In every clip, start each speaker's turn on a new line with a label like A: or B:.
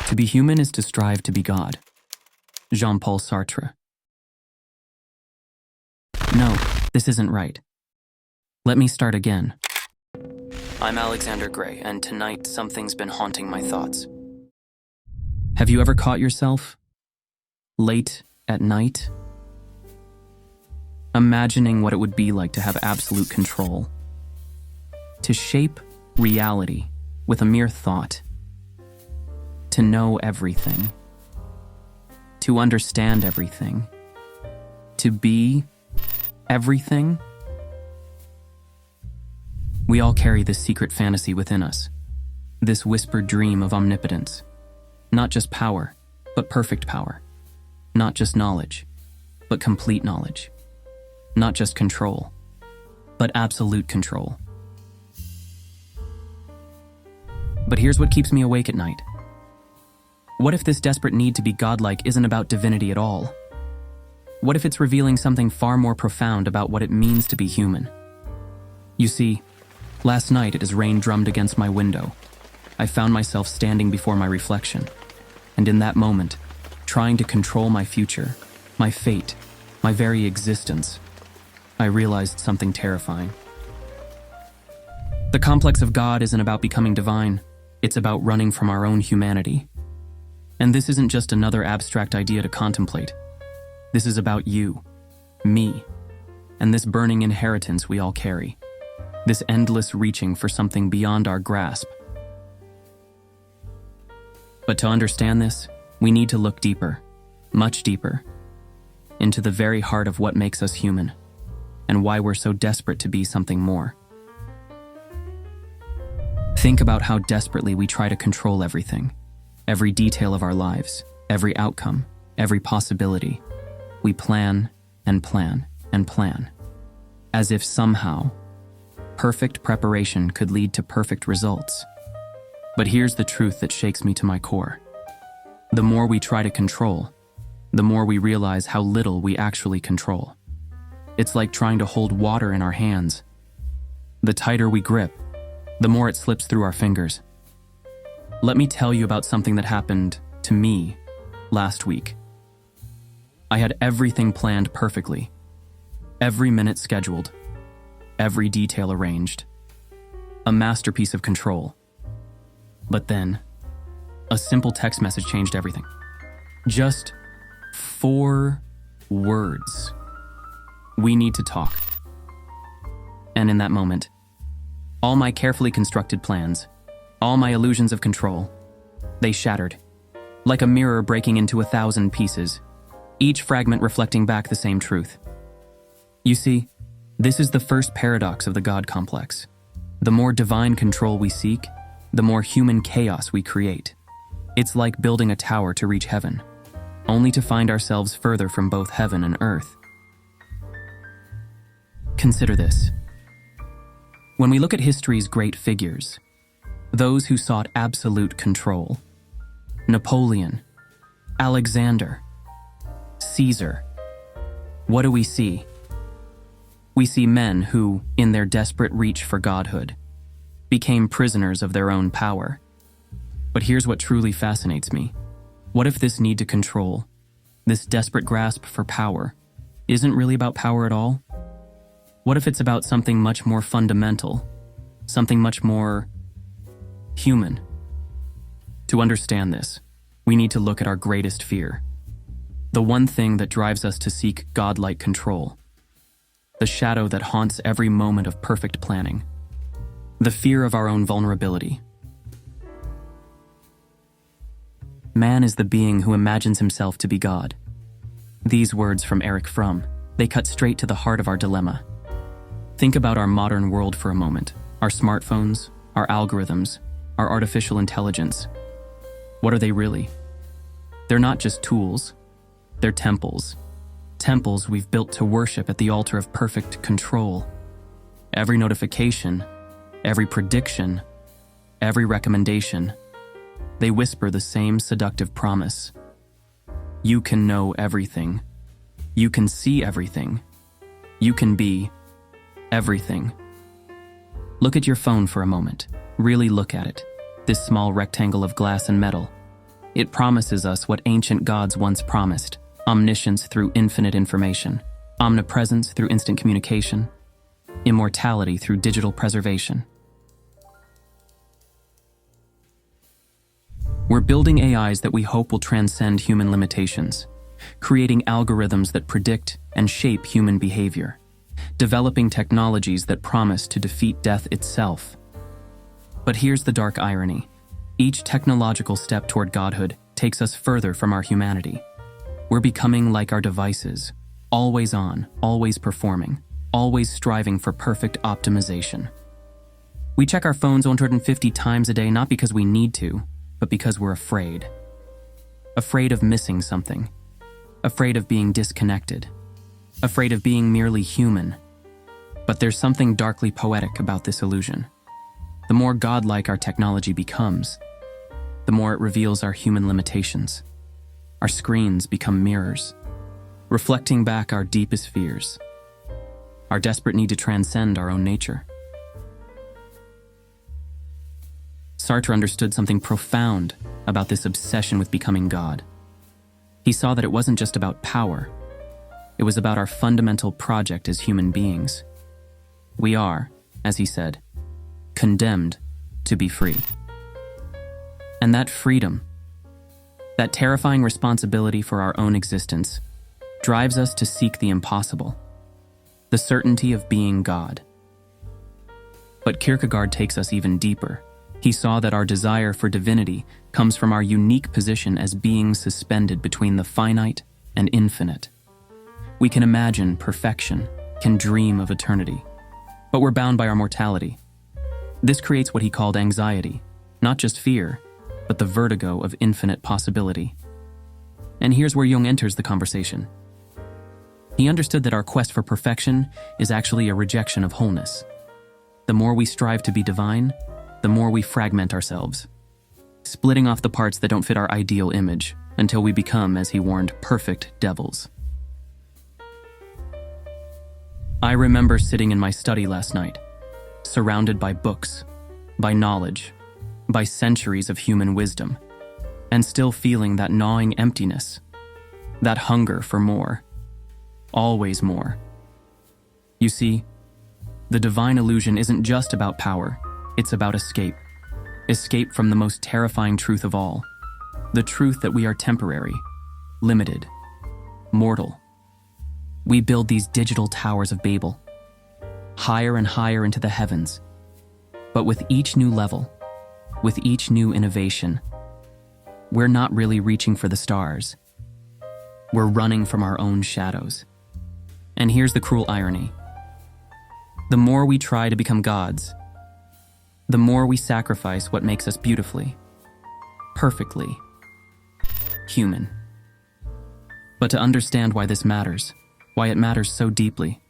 A: To be human is to strive to be God. Jean-Paul Sartre. No, this isn't right. Let me start again. I'm Alexander Gray, and tonight something's been haunting my thoughts. Have you ever caught yourself, late at night, imagining what it would be like to have absolute control? To shape reality with a mere thought. To know everything. To understand everything. To be everything. We all carry this secret fantasy within us, this whispered dream of omnipotence. Not just power, but perfect power. Not just knowledge, but complete knowledge. Not just control, but absolute control. But here's what keeps me awake at night. What if this desperate need to be godlike isn't about divinity at all? What if it's revealing something far more profound about what it means to be human? You see, last night as rain drummed against my window, I found myself standing before my reflection, and in that moment, trying to control my future, my fate, my very existence, I realized something terrifying. The complex of God isn't about becoming divine, it's about running from our own humanity. And this isn't just another abstract idea to contemplate. This is about you, me, and this burning inheritance we all carry. This endless reaching for something beyond our grasp. But to understand this, we need to look deeper, much deeper, into the very heart of what makes us human, and why we're so desperate to be something more. Think about how desperately we try to control everything, every detail of our lives, every outcome, every possibility. We plan and plan and plan, as if somehow perfect preparation could lead to perfect results. But here's the truth that shakes me to my core. The more we try to control, the more we realize how little we actually control. It's like trying to hold water in our hands. The tighter we grip, the more it slips through our fingers. Let me tell you about something that happened to me last week. I had everything planned perfectly, every minute scheduled, every detail arranged, a masterpiece of control. But then, a simple text message changed everything. Just 4 words. We need to talk. And in that moment, all my carefully constructed plans, all my illusions of control, they shattered, like a mirror breaking into 1,000 pieces, each fragment reflecting back the same truth. You see, this is the first paradox of the God complex. The more divine control we seek, the more human chaos we create. It's like building a tower to reach heaven, only to find ourselves further from both heaven and earth. Consider this. When we look at history's great figures, those who sought absolute control, Napoleon, Alexander, Caesar, what do we see? We see men who, in their desperate reach for godhood, became prisoners of their own power. But here's what truly fascinates me. What if this need to control, this desperate grasp for power, isn't really about power at all? What if it's about something much more fundamental, something much more human? To understand this, we need to look at our greatest fear. The one thing that drives us to seek godlike control. The shadow that haunts every moment of perfect planning. The fear of our own vulnerability. Man is the being who imagines himself to be God. These words from Fromm, they cut straight to the heart of our dilemma. Think about our modern world for a moment. Our smartphones, our algorithms, our artificial intelligence. What are they really? They're not just tools. They're temples. Temples we've built to worship at the altar of perfect control. Every notification, every prediction, every recommendation, they whisper the same seductive promise. You can know everything. You can see everything. You can be everything. Look at your phone for a moment. Really look at it. This small rectangle of glass and metal. It promises us what ancient gods once promised: omniscience through infinite information, omnipresence through instant communication, immortality through digital preservation. We're building AIs that we hope will transcend human limitations, creating algorithms that predict and shape human behavior, developing technologies that promise to defeat death itself. But here's the dark irony. Each technological step toward godhood takes us further from our humanity. We're becoming like our devices, always on, always performing, always striving for perfect optimization. We check our phones 150 times a day not because we need to, but because we're afraid. Afraid of missing something. Afraid of being disconnected. Afraid of being merely human. But there's something darkly poetic about this illusion. The more godlike our technology becomes, the more it reveals our human limitations. Our screens become mirrors, reflecting back our deepest fears, our desperate need to transcend our own nature. Sartre understood something profound about this obsession with becoming God. He saw that it wasn't just about power. It was about our fundamental project as human beings. We are, as he said, condemned to be free. And that freedom, that terrifying responsibility for our own existence, drives us to seek the impossible, the certainty of being God. But Kierkegaard takes us even deeper. He saw that our desire for divinity comes from our unique position as beings suspended between the finite and infinite. We can imagine perfection, can dream of eternity, but we're bound by our mortality. This creates what he called anxiety, not just fear, but the vertigo of infinite possibility. And here's where Jung enters the conversation. He understood that our quest for perfection is actually a rejection of wholeness. The more we strive to be divine, the more we fragment ourselves, splitting off the parts that don't fit our ideal image until we become, as he warned, perfect devils. I remember sitting in my study last night, surrounded by books, by knowledge, by centuries of human wisdom, and still feeling that gnawing emptiness, that hunger for more, always more. You see, the divine illusion isn't just about power. It's about escape. Escape from the most terrifying truth of all. The truth that we are temporary, limited, mortal. We build these digital towers of Babel, higher and higher into the heavens. But with each new level, with each new innovation, we're not really reaching for the stars. We're running from our own shadows. And here's the cruel irony. The more we try to become gods, the more we sacrifice what makes us beautifully, perfectly human. But to understand why this matters, why it matters so deeply,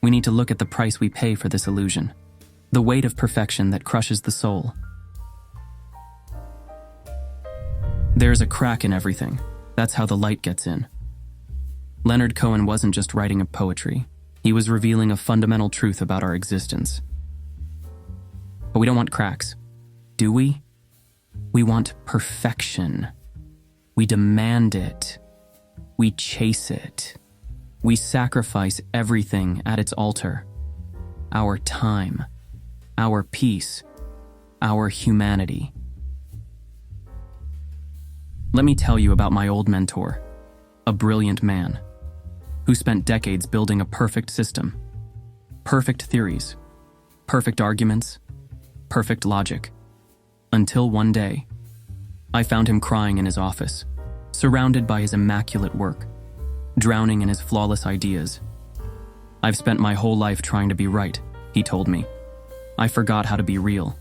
A: we need to look at the price we pay for this illusion, the weight of perfection that crushes the soul. There's a crack in everything. That's how the light gets in. Leonard Cohen wasn't just writing a poetry. He was revealing a fundamental truth about our existence. But we don't want cracks, do we? We want perfection. We demand it. We chase it. We sacrifice everything at its altar. Our time, our peace, our humanity. Let me tell you about my old mentor, a brilliant man who spent decades building a perfect system, perfect theories, perfect arguments, perfect logic, until one day, I found him crying in his office, surrounded by his immaculate work, drowning in his flawless ideas. I've spent my whole life trying to be right, he told me. I forgot how to be real.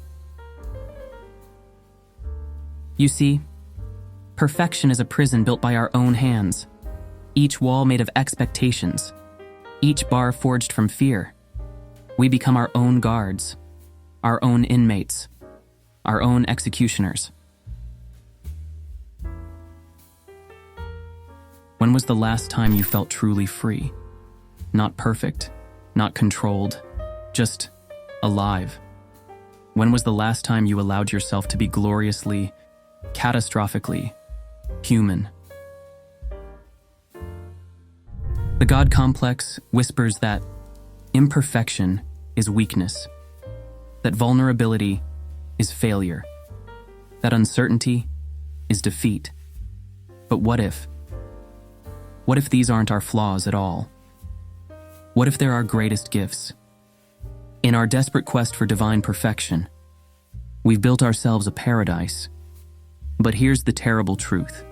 A: You see, perfection is a prison built by our own hands, each wall made of expectations, each bar forged from fear. We become our own guards, our own inmates, our own executioners. When was the last time you felt truly free? Not perfect, not controlled, just alive. When was the last time you allowed yourself to be gloriously, catastrophically, human. The God complex whispers that imperfection is weakness, that vulnerability is failure, that uncertainty is defeat. But what if? What if these aren't our flaws at all? What if they're our greatest gifts? In our desperate quest for divine perfection, we've built ourselves a paradise. But here's the terrible truth.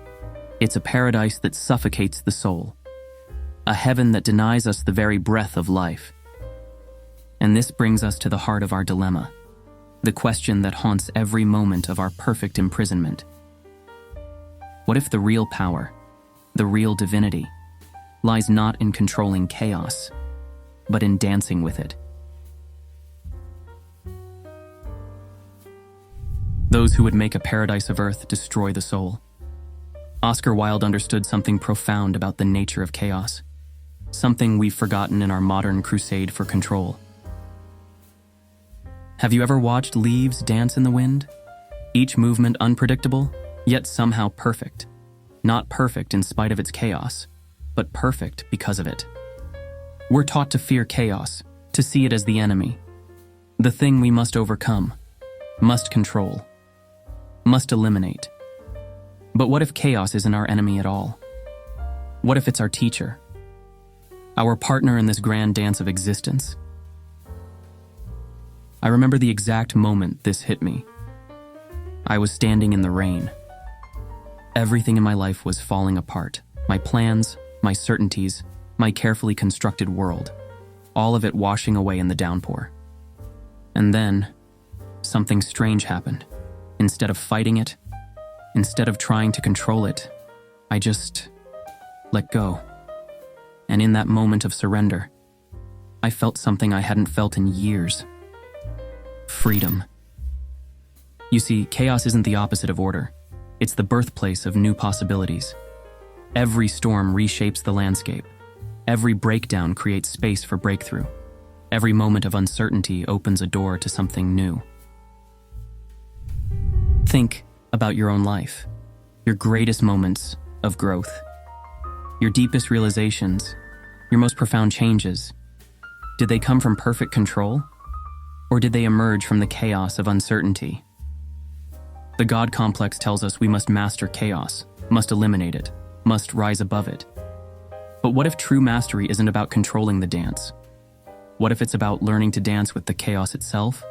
A: It's a paradise that suffocates the soul, a heaven that denies us the very breath of life. And this brings us to the heart of our dilemma, the question that haunts every moment of our perfect imprisonment. What if the real power, the real divinity, lies not in controlling chaos, but in dancing with it? Those who would make a paradise of earth destroy the soul. Oscar Wilde understood something profound about the nature of chaos, something we've forgotten in our modern crusade for control. Have you ever watched leaves dance in the wind? Each movement unpredictable, yet somehow perfect. Not perfect in spite of its chaos, but perfect because of it. We're taught to fear chaos, to see it as the enemy, the thing we must overcome, must control, must eliminate. But what if chaos isn't our enemy at all? What if it's our teacher, our partner in this grand dance of existence? I remember the exact moment this hit me. I was standing in the rain. Everything in my life was falling apart. My plans, my certainties, my carefully constructed world. All of it washing away in the downpour. And then, something strange happened. Instead of fighting it, instead of trying to control it, I just let go. And in that moment of surrender, I felt something I hadn't felt in years. Freedom. You see, chaos isn't the opposite of order. It's the birthplace of new possibilities. Every storm reshapes the landscape. Every breakdown creates space for breakthrough. Every moment of uncertainty opens a door to something new. Think about your own life, your greatest moments of growth, your deepest realizations, your most profound changes. Did they come from perfect control? Or did they emerge from the chaos of uncertainty? The God complex tells us we must master chaos, must eliminate it, must rise above it. But what if true mastery isn't about controlling the dance? What if it's about learning to dance with the chaos itself?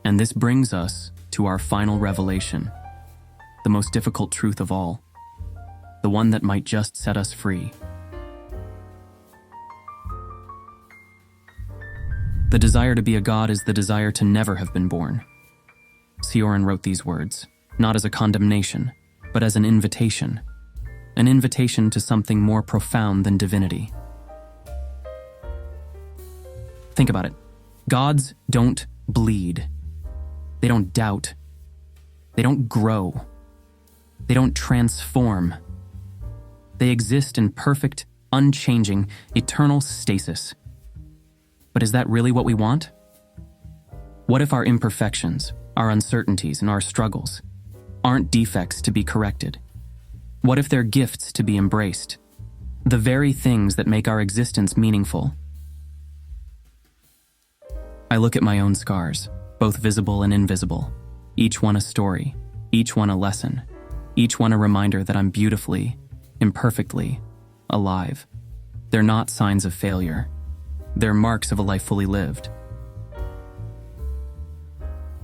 A: And this brings us to our final revelation, the most difficult truth of all, the one that might just set us free. The desire to be a god is the desire to never have been born. Cioran wrote these words, not as a condemnation, but as an invitation to something more profound than divinity. Think about it. Gods don't bleed. They don't doubt. They don't grow. They don't transform. They exist in perfect, unchanging, eternal stasis. But is that really what we want? What if our imperfections, our uncertainties, and our struggles aren't defects to be corrected? What if they're gifts to be embraced? The very things that make our existence meaningful. I look at my own scars, both visible and invisible, each one a story, each one a lesson, each one a reminder that I'm beautifully, imperfectly, alive. They're not signs of failure. They're marks of a life fully lived.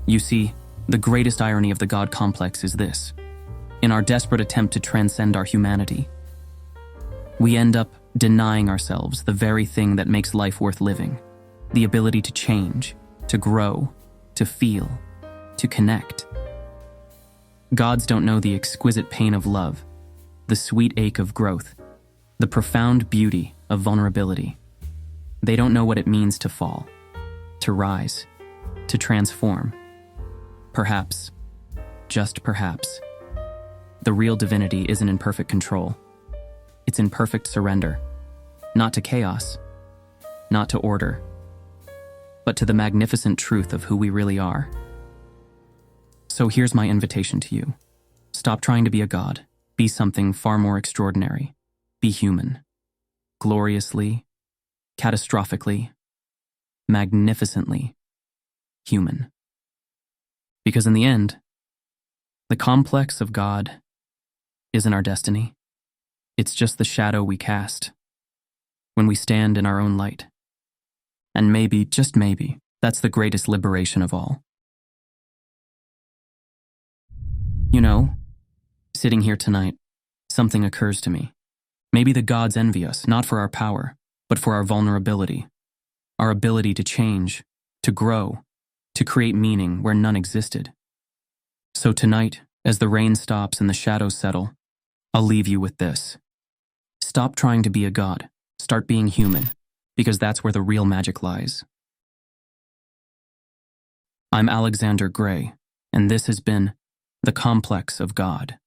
A: You see, the greatest irony of the God complex is this. In our desperate attempt to transcend our humanity, we end up denying ourselves the very thing that makes life worth living, the ability to change, to grow, to feel, to connect. Gods don't know the exquisite pain of love, the sweet ache of growth, the profound beauty of vulnerability. They don't know what it means to fall, to rise, to transform. Perhaps, just perhaps, the real divinity isn't in perfect control. It's in perfect surrender, not to chaos, not to order, but to the magnificent truth of who we really are. So here's my invitation to you. Stop trying to be a god. Be something far more extraordinary. Be human. Gloriously, catastrophically, magnificently human. Because in the end, the complex of God isn't our destiny. It's just the shadow we cast when we stand in our own light. And maybe, just maybe, that's the greatest liberation of all. You know, sitting here tonight, something occurs to me. Maybe the gods envy us, not for our power, but for our vulnerability, our ability to change, to grow, to create meaning where none existed. So tonight, as the rain stops and the shadows settle, I'll leave you with this. Stop trying to be a god. Start being human, because that's where the real magic lies. I'm Alexander Gray, and this has been The Complex of God.